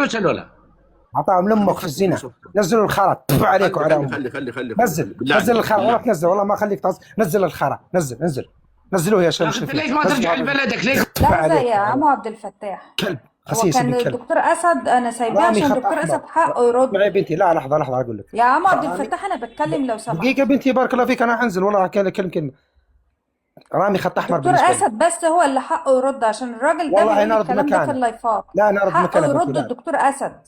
فلوس ولا؟ عطاهم لامك في الزنا. نزلوا الخرا عليك وعلى امك. خلي نزل الخرا والله تنزل، والله ما خليك نزل الخرا. نزلوه يا شيخ مشرفين. ليش ما ترجع لبلدك؟ ليش؟ لحظة يا عمو عبد الفتاح، كلب هو خسيس كان كلب. الدكتور اسد انا سايباه عشان الدكتور اسد حقه يرد. معي بنتي. لا لحظه اقول لك يا عمو عبد الفتاح انا بتكلم لو سمحت. دقيقه بنتي بارك الله فيك. انا هنزل والله كلمه. رامي خط احمر الدكتور بالنسبه اسد بس هو اللي حقه يرد، عشان الراجل ده والله بيقول أنا أرد الكلام ده في مكانه. اللايفات. لا انا ارد حقه مكانه يرد الدكتور اسد.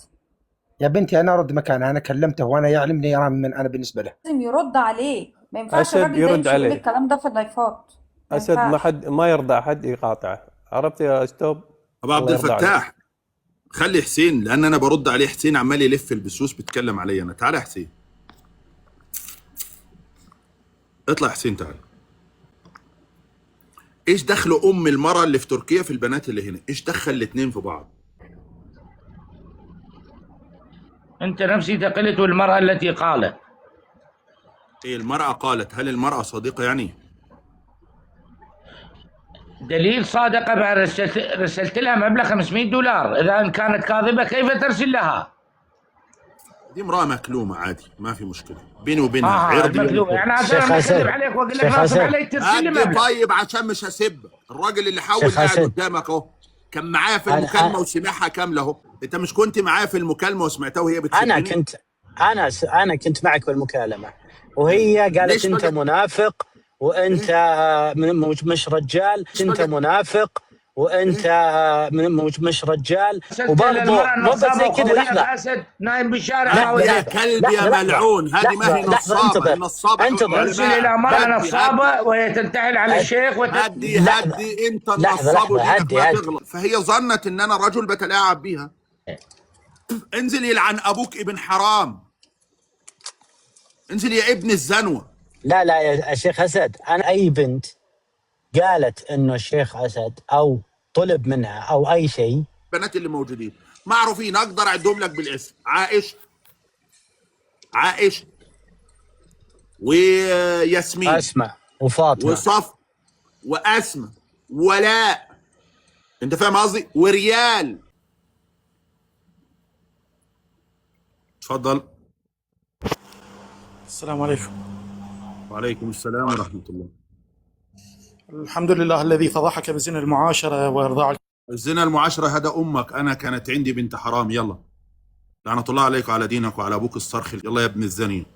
يا بنتي انا ارد مكانه. انا كلمته وانا يعلمني يا رامي من انا بالنسبه له لازم يرد عليه، ما ينفعش أسد الراجل ده يرد يمشي يقول عليه. الكلام ده في اللايفات. اسد ما يرضى احد يقاطعه. عرفت يا استوب؟ ابو عبد الفتاح خلي حسين، لان انا برد عليه. حسين عمال يلف البسوس بيتكلم علي انا. تعالى يا حسين، اطلع يا حسين تعالى. ايش دخل ام المرأة اللي في تركيا في البنات اللي هنا؟ ايش دخل الاثنين في بعض؟ انت نفسي قلت والمرأة التي قالت. ايه المرأة قالت؟ هل المرأة صادقة يعني؟ دليل صادقة بقى. رسلت لها مبلغ $500. اذا ان كانت كاذبة كيف ترسل لها؟ دي امرأة مكلومة عادي، ما في مشكلة بيني وبينها. عرضي مكلومة يعني. انا اكذب عليك واقول لك ناصب علي ترسل لي مبلغ. طيب عشان مش هسب الراجل اللي حاول قاعد قدامك اهو، كان معايا في المكالمة وسمعها كاملة اهو. انت مش كنت معايا في المكالمة وسمعتها وهي بتسبني؟ انا كنت معك في المكالمة، وهي قالت انت منافق وانت مش رجال. انت منافق وانت مش رجال. وبرضه مو زي كذا. لحظه اسد نايم بالشارع. يا كلب يا ملعون، هذه ما هي نصابه. النصابه انتظر الى مرأة نصابه وهي تنتحل على الشيخ هدي انت النصاب ودينك ما تغلط. فهي ظنت ان انا رجل بتلاعب بيها. انزل يلعن ابوك ابن حرام، انزل يا ابن الزنوه. لا يا شيخ اسد، انا اي بنت قالت انه الشيخ اسد او طلب منها او اي شيء، البنات اللي موجودين معروفين، اقدر اعدهم لك بالاسم. عائش وياسمين، اسمع، وفاطمه وصف واسماء ولاء، انت فاهم قصدي؟ وريال. اتفضل. السلام عليكم. وعليكم السلام ورحمة الله. الحمد لله الذي فضحك بزنا المعاشرة وإرضاع الزنا المعاشرة هذا أمك. أنا كانت عندي بنت حرام. يلا لعنة الله عليك وعلى دينك وعلى أبوك الصرخ. يلا يا ابن الزني.